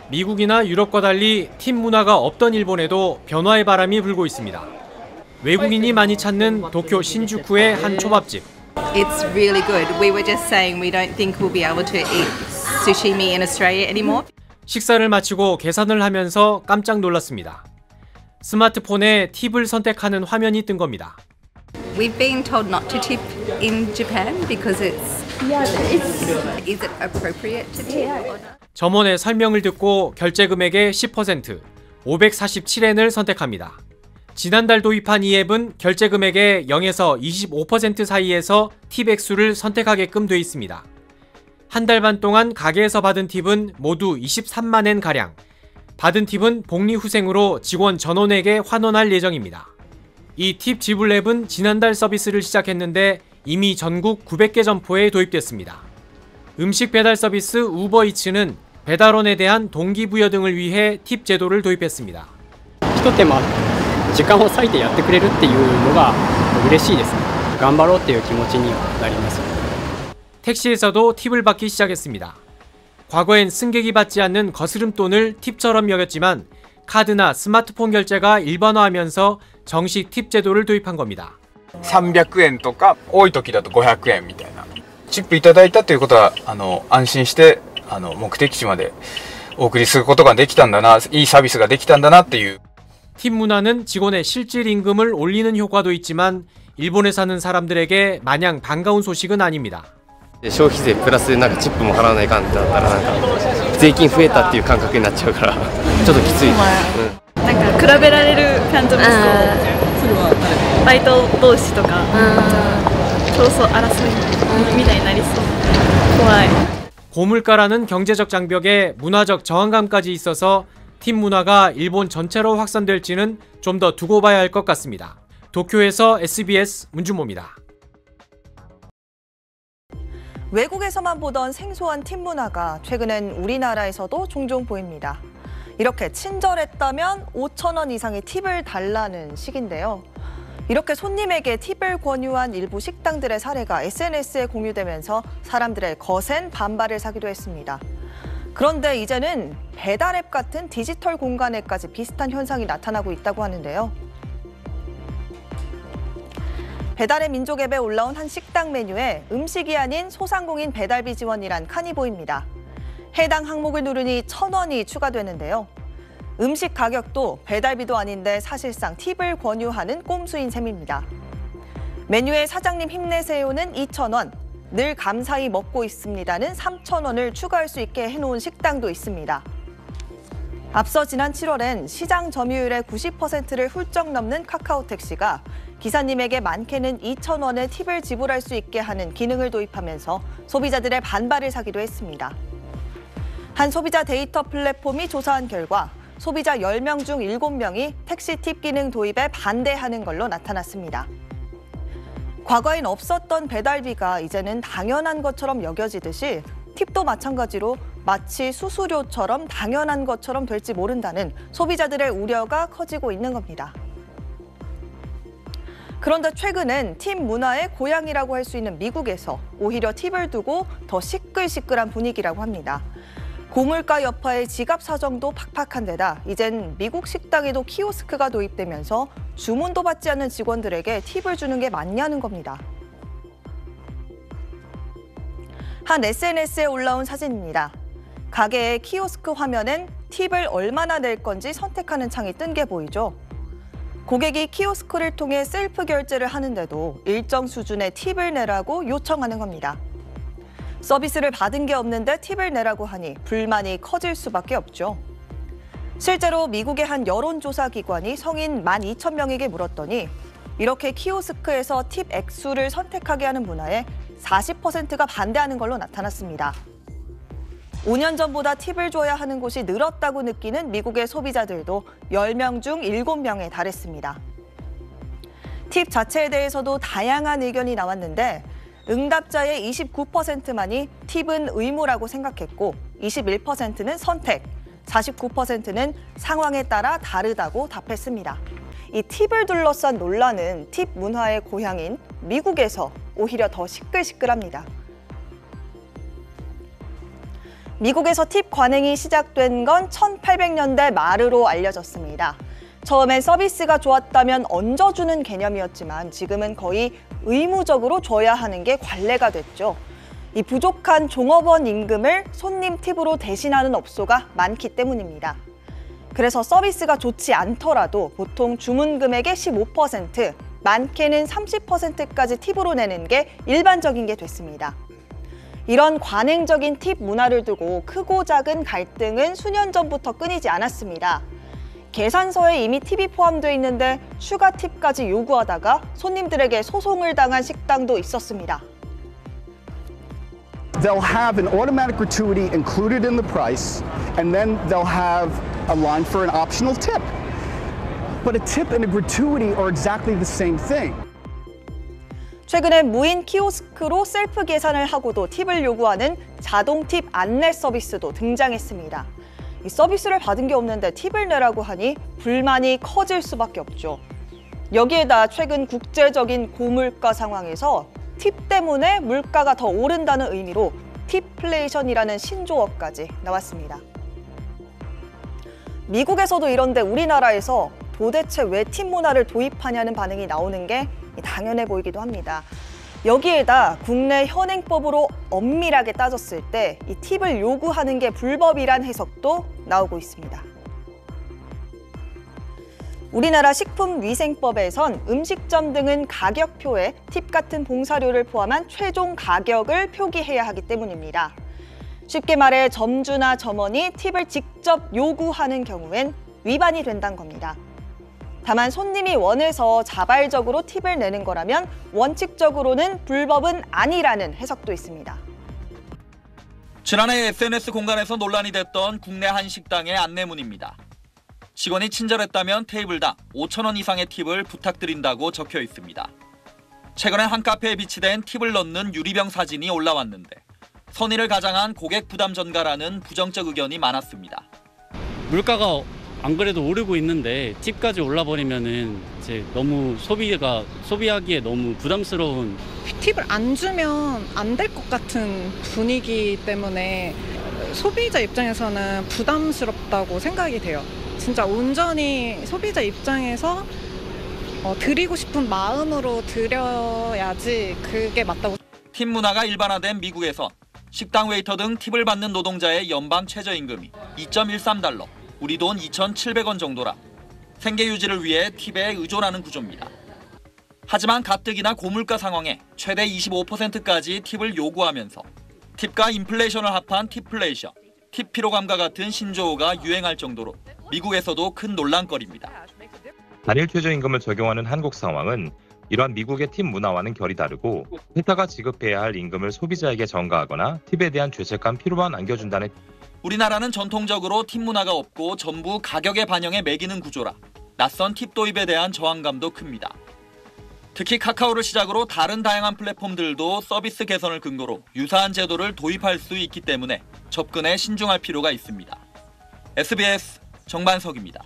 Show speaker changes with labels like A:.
A: 미국이나 유럽과 달리 팁 문화가 없던 일본에도 변화의 바람이 불고 있습니다. 외국인이 많이 찾는 도쿄 신주쿠의 한 초밥집.
B: It's really good. We were just saying we don't think we'll be able to eat sushimi in Australia anymore.
A: 식사를 마치고 계산을 하면서 깜짝 놀랐습니다. 스마트폰에 팁을 선택하는 화면이 뜬 겁니다.
B: We've been told not to tip in Japan because is it appropriate to tip or not?
A: 점원의 설명을 듣고 결제 금액의 10%, 547엔을 선택합니다. 지난달 도입한 이 앱은 결제 금액의 0에서 25% 사이에서 팁 액수를 선택하게끔 돼 있습니다. 한 달 반 동안 가게에서 받은 팁은 모두 23만엔 가량. 받은 팁은 복리후생으로 직원 전원에게 환원할 예정입니다. 이 팁 지불 앱은 지난달 서비스를 시작했는데 이미 전국 900개 점포에 도입됐습니다. 음식 배달 서비스 우버이츠는 배달원에 대한 동기부여 등을 위해 팁 제도를 도입했습니다.
C: 一手間時間を割いてやってくれるっていうのが嬉しいですね。頑張ろうっていう気持ちにはなります。
A: 택시에서도 팁을 받기 시작했습니다. 과거엔 승객이 받지 않는 거스름돈을 팁처럼 여겼지만 카드나 스마트폰 결제가 일반화하면서 정식 팁 제도를 도입한 겁니다.
D: 300円とか多い時だと500円みたいな。チップいただいたということは安心して目的地までお送りすることができたんだな、いいサービスができたんだなっていう。
A: 팁 문화는 직원의 실질 임금을 올리는 효과도 있지만 일본에 사는 사람들에게 마냥 반가운 소식은 아닙니다.
E: 消費税プラスなんかチップも払わないかんってなったらなんか税金増えたっていう感覚になっちゃうからちょっときつい。
F: なんか比べられる感じもそう。バイト同士とか競争争いみたいになりそう。怖い。
A: 고물가라는 경제적 장벽에 문화적 저항감까지 있어서 팁 문화가 일본 전체로 확산될지는 좀 더 두고 봐야 할 것 같습니다. 도쿄에서 SBS 문준모입니다.
G: 외국에서만 보던 생소한 팁 문화가 최근엔 우리나라에서도 종종 보입니다. 이렇게 친절했다면 5,000원 이상의 팁을 달라는 식인데요. 이렇게 손님에게 팁을 권유한 일부 식당들의 사례가 SNS에 공유되면서 사람들의 거센 반발을 사기도 했습니다. 그런데 이제는 배달앱 같은 디지털 공간에까지 비슷한 현상이 나타나고 있다고 하는데요. 배달의 민족 앱에 올라온 한 식당 메뉴에 음식이 아닌 소상공인 배달비 지원이란 칸이 보입니다. 해당 항목을 누르니 1,000원이 추가되는데요. 음식 가격도 배달비도 아닌데 사실상 팁을 권유하는 꼼수인 셈입니다. 메뉴에 사장님 힘내세요는 2,000원, 늘 감사히 먹고 있습니다는 3,000원을 추가할 수 있게 해놓은 식당도 있습니다. 앞서 지난 7월엔 시장 점유율의 90%를 훌쩍 넘는 카카오택시가 기사님에게 많게는 2,000원의 팁을 지불할 수 있게 하는 기능을 도입하면서 소비자들의 반발을 사기도 했습니다. 한 소비자 데이터 플랫폼이 조사한 결과 소비자 10명 중 7명이 택시 팁 기능 도입에 반대하는 걸로 나타났습니다. 과거엔 없었던 배달비가 이제는 당연한 것처럼 여겨지듯이 팁도 마찬가지로 마치 수수료처럼 당연한 것처럼 될지 모른다는 소비자들의 우려가 커지고 있는 겁니다. 그런데 최근엔 팁 문화의 고향이라고 할 수 있는 미국에서 오히려 팁을 두고 더 시끌시끌한 분위기라고 합니다. 고물가 여파에 지갑 사정도 팍팍한 데다 이젠 미국 식당에도 키오스크가 도입되면서 주문도 받지 않는 직원들에게 팁을 주는 게 맞냐는 겁니다. 한 SNS에 올라온 사진입니다. 가게의 키오스크 화면엔 팁을 얼마나 낼 건지 선택하는 창이 뜬 게 보이죠. 고객이 키오스크를 통해 셀프 결제를 하는데도 일정 수준의 팁을 내라고 요청하는 겁니다. 서비스를 받은 게 없는데 팁을 내라고 하니 불만이 커질 수밖에 없죠. 실제로 미국의 한 여론조사 기관이 성인 12,000명에게 물었더니 이렇게 키오스크에서 팁 액수를 선택하게 하는 문화에 40%가 반대하는 걸로 나타났습니다. 5년 전보다 팁을 줘야 하는 곳이 늘었다고 느끼는 미국의 소비자들도 10명 중 7명에 달했습니다. 팁 자체에 대해서도 다양한 의견이 나왔는데 응답자의 29%만이 팁은 의무라고 생각했고 21%는 선택, 49%는 상황에 따라 다르다고 답했습니다. 이 팁을 둘러싼 논란은 팁 문화의 고향인 미국에서 오히려 더 시끌시끌합니다. 미국에서 팁 관행이 시작된 건 1800년대 말으로 알려졌습니다. 처음엔 서비스가 좋았다면 얹어주는 개념이었지만 지금은 거의 의무적으로 줘야 하는 게 관례가 됐죠. 이 부족한 종업원 임금을 손님 팁으로 대신하는 업소가 많기 때문입니다. 그래서 서비스가 좋지 않더라도 보통 주문 금액의 15%, 많게는 30%까지 팁으로 내는 게 일반적인 게 됐습니다. 이런 관행적인 팁 문화를 두고 크고 작은 갈등은 수년 전부터 끊이지 않았습니다. 계산서에 이미 팁이 포함되어 있는데 추가 팁까지 요구하다가 손님들에게 소송을 당한 식당도 있었습니다.
H: They'll have an automatic gratuity included in the price, and then they'll have a line for an optional tip. But a tip and a gratuity are exactly the same thing.
G: 최근에 무인 키오스크로 셀프 계산을 하고도 팁을 요구하는 자동 팁 안내 서비스도 등장했습니다. 이 서비스를 받은 게 없는데 팁을 내라고 하니 불만이 커질 수밖에 없죠. 여기에다 최근 국제적인 고물가 상황에서 팁 때문에 물가가 더 오른다는 의미로 팁플레이션이라는 신조어까지 나왔습니다. 미국에서도 이런데 우리나라에서 도대체 왜 팁 문화를 도입하냐는 반응이 나오는 게 당연해 보이기도 합니다. 여기에다 국내 현행법으로 엄밀하게 따졌을 때 이 팁을 요구하는 게 불법이란 해석도 나오고 있습니다. 우리나라 식품위생법에선 음식점 등은 가격표에 팁 같은 봉사료를 포함한 최종 가격을 표기해야 하기 때문입니다. 쉽게 말해 점주나 점원이 팁을 직접 요구하는 경우엔 위반이 된다는 겁니다. 다만 손님이 원해서 자발적으로 팁을 내는 거라면 원칙적으로는 불법은 아니라는 해석도 있습니다.
I: 지난해 SNS 공간에서 논란이 됐던 국내 한 식당의 안내문입니다. 직원이 친절했다면 테이블당 5,000원 이상의 팁을 부탁드린다고 적혀 있습니다. 최근에 한 카페에 비치된 팁을 넣는 유리병 사진이 올라왔는데 선의를 가장한 고객 부담 전가라는 부정적 의견이 많았습니다.
J: 물가가 안 그래도 오르고 있는데 팁까지 올라버리면은 이제 너무 소비하기에 너무 부담스러운.
K: 팁을 안 주면 안 될 것 같은 분위기 때문에 소비자 입장에서는 부담스럽다고 생각이 돼요. 진짜 온전히 소비자 입장에서 드리고 싶은 마음으로 드려야지 그게 맞다고.
I: 팁 문화가 일반화된 미국에선 식당 웨이터 등 팁을 받는 노동자의 연방 최저임금이 2.13달러, 우리 돈 2,700원 정도라 생계 유지를 위해 팁에 의존하는 구조입니다. 하지만 가뜩이나 고물가 상황에 최대 25%까지 팁을 요구하면서 팁과 인플레이션을 합한 팁플레이션, 팁 피로감과 같은 신조어가 유행할 정도로 미국에서도 큰 논란거리입니다.
L: 단일 최저임금을 적용하는 한국 상황은 이러한 미국의 팁 문화와는 결이 다르고 회사가 지급해야 할 임금을 소비자에게 전가하거나 팁에 대한 죄책감 피로만 안겨준다는.
I: 우리나라는 전통적으로 팁 문화가 없고 전부 가격의 반영에 매기는 구조라 낯선 팁 도입에 대한 저항감도 큽니다. 특히 카카오를 시작으로 다른 다양한 플랫폼들도 서비스 개선을 근거로 유사한 제도를 도입할 수 있기 때문에 접근에 신중할 필요가 있습니다. SBS 정반석입니다.